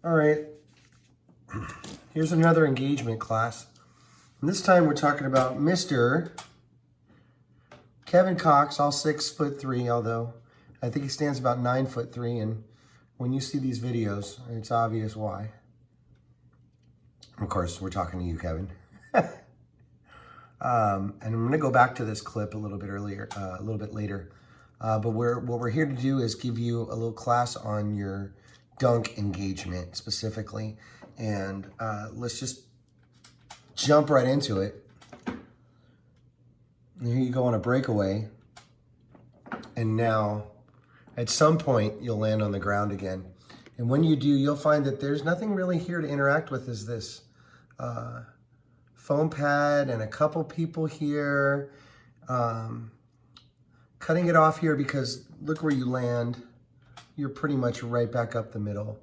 All right, here's another engagement class. And this time we're talking about Mr. Kevin Cox, all 6'3", although I think he stands about 9'3", and when you see these videos, it's obvious why. Of course, we're talking to you, Kevin. And I'm going to go back to this clip a little bit later. But what we're here to do is give you a little class on your dunk engagement specifically. And let's just jump right into it. And here you go on a breakaway. And now, at some point, you'll land on the ground again. And when you do, you'll find that there's nothing really here to interact with is this foam pad and a couple people here. Cutting it off here because look where you land. You're pretty much right back up the middle.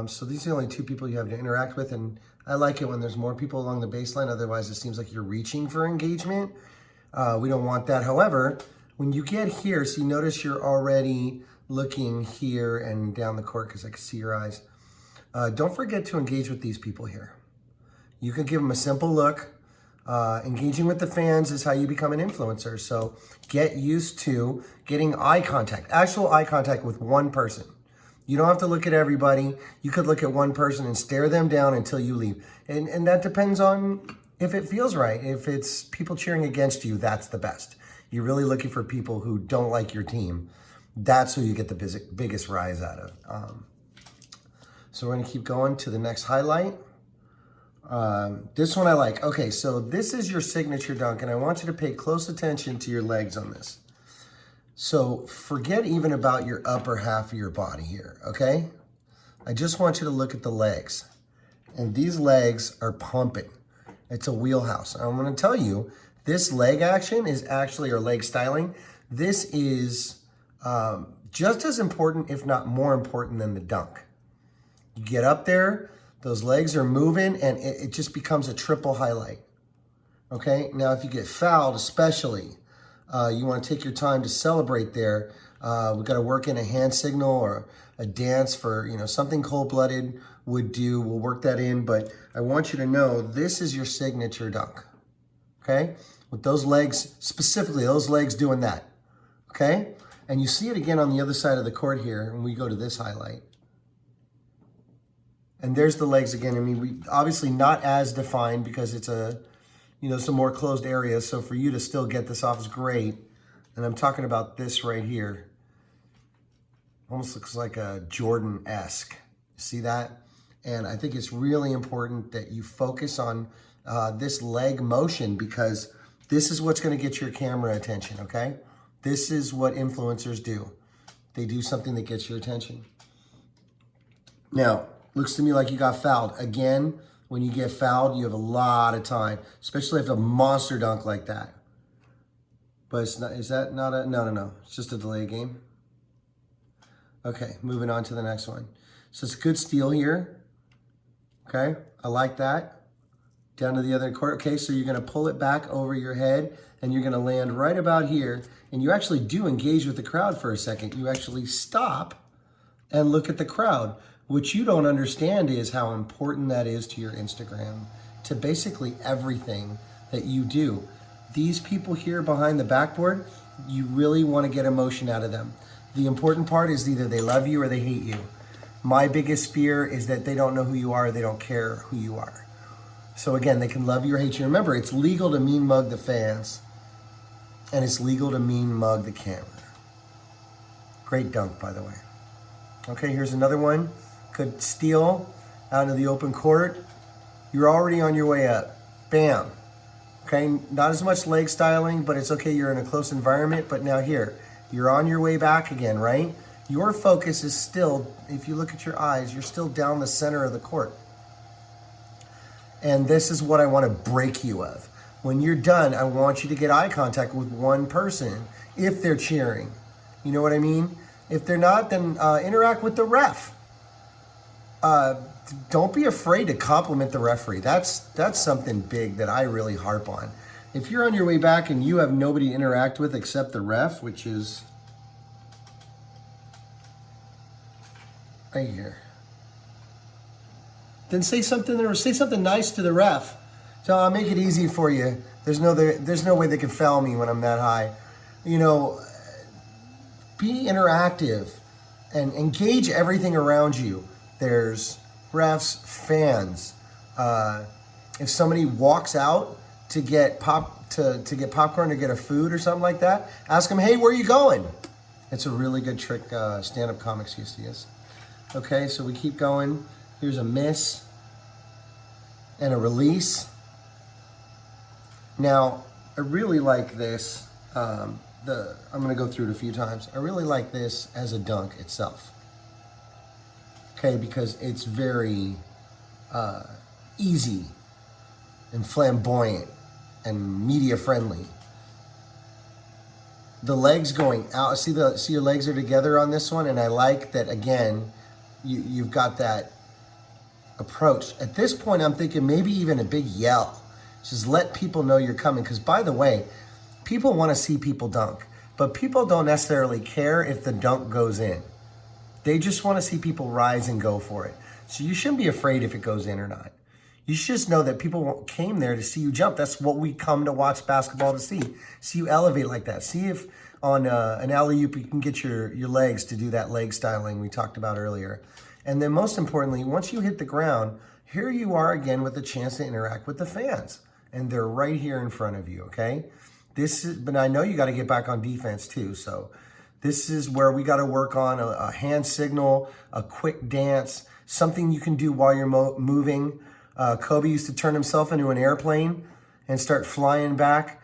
So these are the only two people you have to interact with, and I like it when there's more people along the baseline, otherwise it seems like you're reaching for engagement. We don't want that. However, when you get here, so you notice you're already looking here and down the court because I can see your eyes. Don't forget to engage with these people here. You can give them a simple look. Engaging with the fans is how you become an influencer. So get used to getting eye contact, actual eye contact with one person. You don't have to look at everybody. You could look at one person and stare them down until you leave. And that depends on if it feels right. If it's people cheering against you, that's the best. You're really looking for people who don't like your team. That's who you get the biggest rise out of. So we're gonna keep going to the next highlight. This one I like. Okay, so this is your signature dunk, and I want you to pay close attention to your legs on this. So forget even about your upper half of your body here, okay? I just want you to look at the legs. And these legs are pumping. It's a wheelhouse. I'm gonna tell you, this leg action is actually, or leg styling, this is just as important, if not more important than the dunk. You get up there, those legs are moving, and it just becomes a triple highlight. Okay, now if you get fouled especially, you want to take your time to celebrate there. We've got to work in a hand signal or a dance for, something cold-blooded would do. We'll work that in, but I want you to know this is your signature dunk. Okay, with those legs, specifically those legs doing that. Okay, and you see it again on the other side of the court here when we go to this highlight. And there's the legs again. I mean, we obviously not as defined because it's a, some more closed areas. So for you to still get this off is great. And I'm talking about this right here. Almost looks like a Jordan-esque. See that? And I think it's really important that you focus on this leg motion because this is what's going to get your camera attention, okay? This is what influencers do. They do something that gets your attention. Now, looks to me like you got fouled. Again, when you get fouled, you have a lot of time, especially if a monster dunk like that. But it's not, is that not a, no. It's just a delay game. Okay, moving on to the next one. So it's a good steal here. Okay, I like that. Down to the other court. Okay, so you're gonna pull it back over your head and you're gonna land right about here. And you actually do engage with the crowd for a second. You actually stop and look at the crowd. What you don't understand is how important that is to your Instagram, to basically everything that you do. These people here behind the backboard, you really want to get emotion out of them. The important part is either they love you or they hate you. My biggest fear is that they don't know who you are, they don't care who you are. So again, they can love you or hate you. Remember, it's legal to mean mug the fans, and it's legal to mean mug the camera. Great dunk, by the way. Okay, here's another one. Could steal out into the open court. You're already on your way up. Bam. Okay, not as much leg styling, but it's okay. You're in a close environment. But now here, you're on your way back again, right? Your focus is still, if you look at your eyes, you're still down the center of the court. And this is what I want to break you of. When you're done, I want you to get eye contact with one person if they're cheering. You know what I mean? If they're not, then interact with the ref. Don't be afraid to compliment the referee. That's something big that I really harp on. If you're on your way back and you have nobody to interact with except the ref, which is right here. then say something or say something nice to the ref. So I'll make it easy for you. There's no way they can foul me when I'm that high. You know, be interactive and engage everything around you. There's refs, fans. If somebody walks out to get to get popcorn or get a food or something like that, ask them, hey, where are you going? It's a really good trick stand-up comics used to use. Okay, so we keep going. Here's a miss and a release. Now, I really like this. I'm going to go through it a few times. I really like this as a dunk itself. Okay, because it's very easy and flamboyant and media friendly. The legs going out. See your legs are together on this one, and I like that again. You've got that approach. At this point, I'm thinking maybe even a big yell. Just let people know you're coming. Because by the way, people want to see people dunk, but people don't necessarily care if the dunk goes in. They just want to see people rise and go for it. So you shouldn't be afraid if it goes in or not. You should just know that people came there to see you jump. That's what we come to watch basketball to see. See you elevate like that. See if on an alley-oop you can get your legs to do that leg styling we talked about earlier. And then most importantly, once you hit the ground, here you are again with a chance to interact with the fans. And they're right here in front of you, okay? But I know you got to get back on defense too. So this is where we got to work on a hand signal, a quick dance, something you can do while you're moving. Kobe used to turn himself into an airplane and start flying back.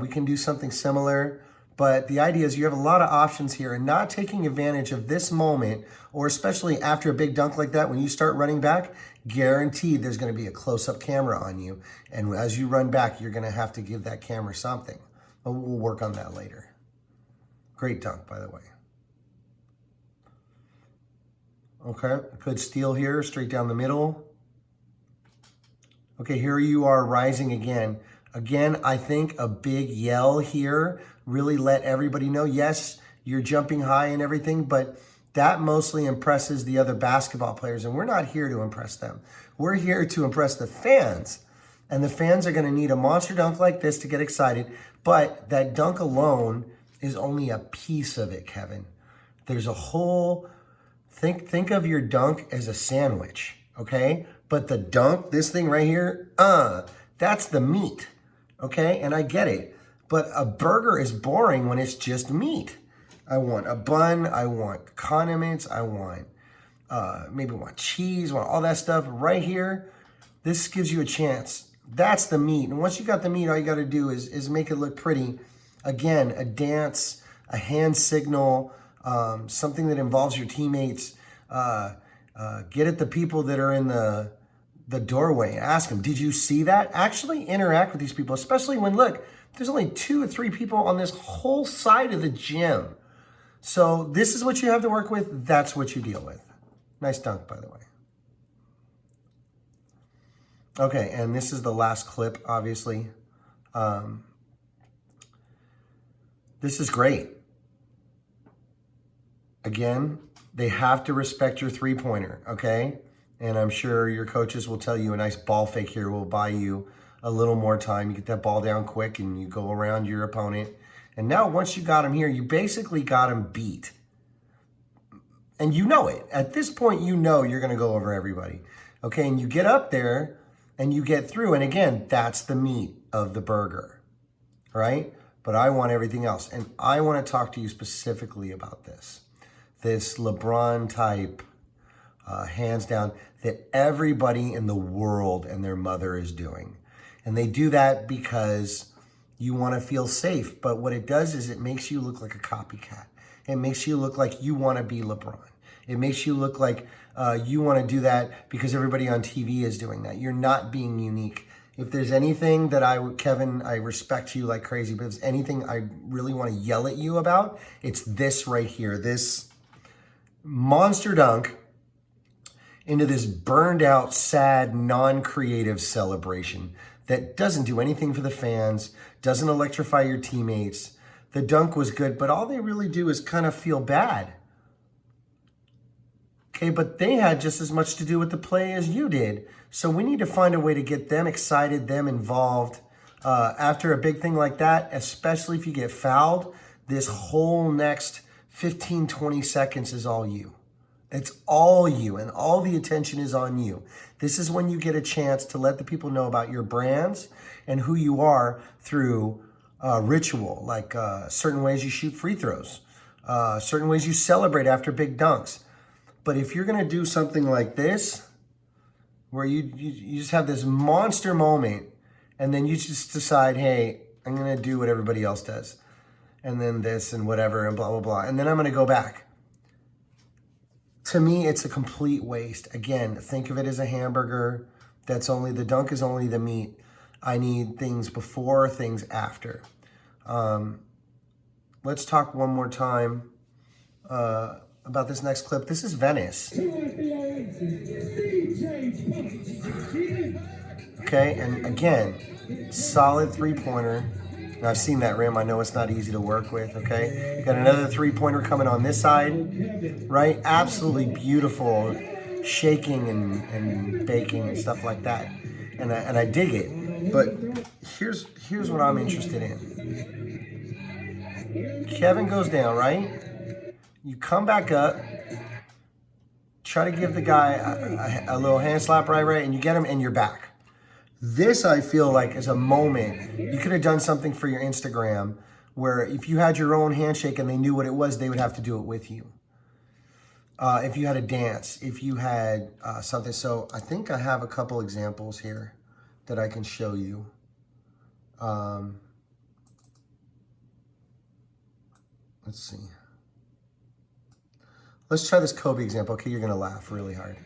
We can do something similar. But the idea is you have a lot of options here, and not taking advantage of this moment, or especially after a big dunk like that, when you start running back, guaranteed there's going to be a close-up camera on you. And as you run back, you're going to have to give that camera something. But we'll work on that later. Great dunk, by the way. Okay, good steal here, straight down the middle. Okay, here you are rising again. Again, I think a big yell here really let everybody know, yes, you're jumping high and everything, but that mostly impresses the other basketball players, and we're not here to impress them. We're here to impress the fans, and the fans are going to need a monster dunk like this to get excited, but that dunk alone is only a piece of it, Kevin. There's a whole, think of your dunk as a sandwich, okay? But the dunk, this thing right here, that's the meat, okay? And I get it. But a burger is boring when it's just meat. I want a bun, I want condiments, I want, maybe want cheese, want all that stuff right here. This gives you a chance. That's the meat. And once you got the meat, all you got to do is make it look pretty. Again, a dance, a hand signal, something that involves your teammates. Get at the people that are in the doorway. Ask them, did you see that? Actually interact with these people, especially when, look, there's only 2 or 3 people on this whole side of the gym. So this is what you have to work with. That's what you deal with. Nice dunk, by the way. Okay, and this is the last clip, obviously. This is great. Again, they have to respect your three-pointer, okay? And I'm sure your coaches will tell you a nice ball fake here will buy you a little more time. You get that ball down quick and you go around your opponent. And now once you got him here, you basically got him beat. And you know it. At this point, you know you're going to go over everybody. Okay, and you get up there and you get through. And again, that's the meat of the burger, right? But I want everything else. And I want to talk to you specifically about this. This LeBron type, hands down, that everybody in the world and their mother is doing. And they do that because you want to feel safe. But what it does is it makes you look like a copycat. It makes you look like you want to be LeBron. It makes you look like you want to do that because everybody on TV is doing that. You're not being unique. If there's anything that Kevin, I respect you like crazy, but if there's anything I really want to yell at you about, it's this right here. This monster dunk into this burned out, sad, non-creative celebration that doesn't do anything for the fans, doesn't electrify your teammates. The dunk was good, but all they really do is kind of feel bad. Okay, but they had just as much to do with the play as you did. So we need to find a way to get them excited, them involved. After a big thing like that, especially if you get fouled, this whole next 15, 20 seconds is all you. It's all you, and all the attention is on you. This is when you get a chance to let the people know about your brands and who you are through ritual, like certain ways you shoot free throws, certain ways you celebrate after big dunks. But if you're gonna do something like this, where you just have this monster moment, and then you just decide, hey, I'm gonna do what everybody else does, and then this and whatever and blah, blah, blah, and then I'm gonna go back. To me, it's a complete waste. Again, think of it as a hamburger. The dunk is only the meat. I need things before, things after. Let's talk one more time about this next clip. This is Venice. Okay, and again, solid three-pointer. And I've seen that rim. I know it's not easy to work with, okay? Got another three-pointer coming on this side, right? Absolutely beautiful shaking and baking and stuff like that. And I dig it. But here's what I'm interested in. Kevin goes down, right? You come back up, try to give the guy a little hand slap right, and you get him and you're back. This, I feel like, is a moment. You could have done something for your Instagram where if you had your own handshake and they knew what it was, they would have to do it with you. If you had a dance, if you had something. So I think I have a couple examples here that I can show you. Let's see. Let's try this Kobe example. Okay, you're going to laugh really hard.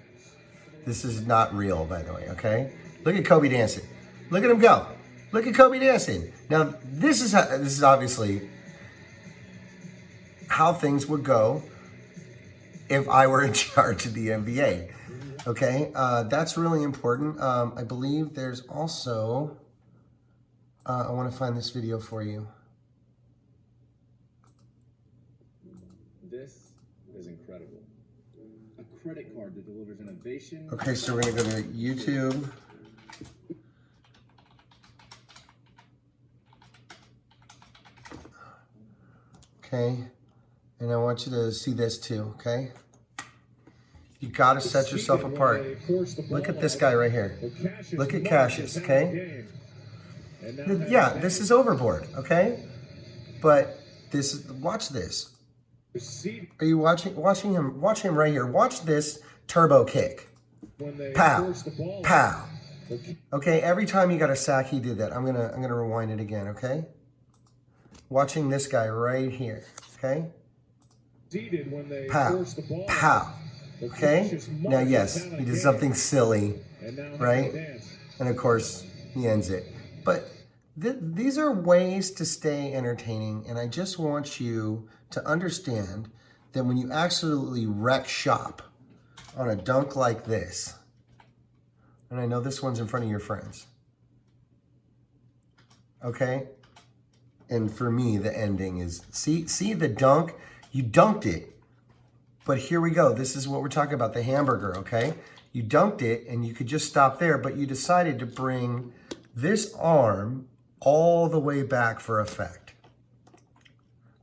This is not real, by the way, okay? Look at Kobe dancing. Look at him go. Look at Kobe dancing. Now, this is obviously how things would go if I were in charge of the NBA. Okay, that's really important. I believe there's also, I want to find this video for you. This is incredible. A credit card that delivers innovation. Okay, so we're going to go to YouTube. Okay, and I want you to see this too, okay? You got to set yourself apart. Look at this guy right here. Look at Cassius, okay? Yeah, this is overboard, okay? But watch this. Are you watching him? Watch him right here. Watch this turbo kick. Pow, pow. Okay, every time you got a sack, he did that. I'm gonna rewind it again, okay? Watching this guy right here, okay? Pow, pow, okay? Now, yes, he did something silly, right? And of course, he ends it. But these are ways to stay entertaining, and I just want you to understand that when you absolutely wreck shop on a dunk like this, and I know this one's in front of your friends, okay? And for me, the ending is, see the dunk? You dunked it, but here we go. This is what we're talking about, the hamburger, okay? You dunked it, and you could just stop there, but you decided to bring this arm all the way back for effect.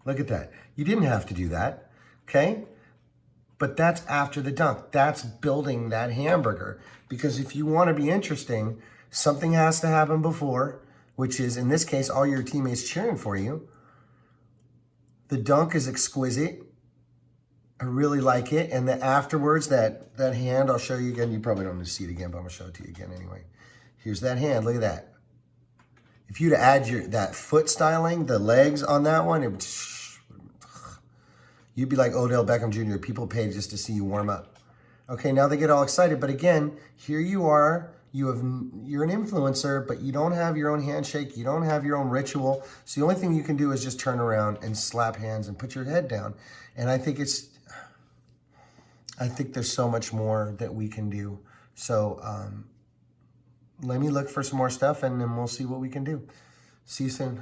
Look at that. You didn't have to do that, okay? But that's after the dunk. That's building that hamburger. Because if you want to be interesting, something has to happen before, which is, in this case, all your teammates cheering for you. The dunk is exquisite. I really like it. And then afterwards, that hand, I'll show you again. You probably don't need to see it again, but I'm going to show it to you again anyway. Here's that hand. Look at that. If you'd add that foot styling, the legs on that one, you'd be like Odell Beckham Jr. People pay just to see you warm up. Okay, now they get all excited. But again, here you are. You're an influencer, but you don't have your own handshake. You don't have your own ritual. So the only thing you can do is just turn around and slap hands and put your head down. And I think there's so much more that we can do. So let me look for some more stuff, and then we'll see what we can do. See you soon.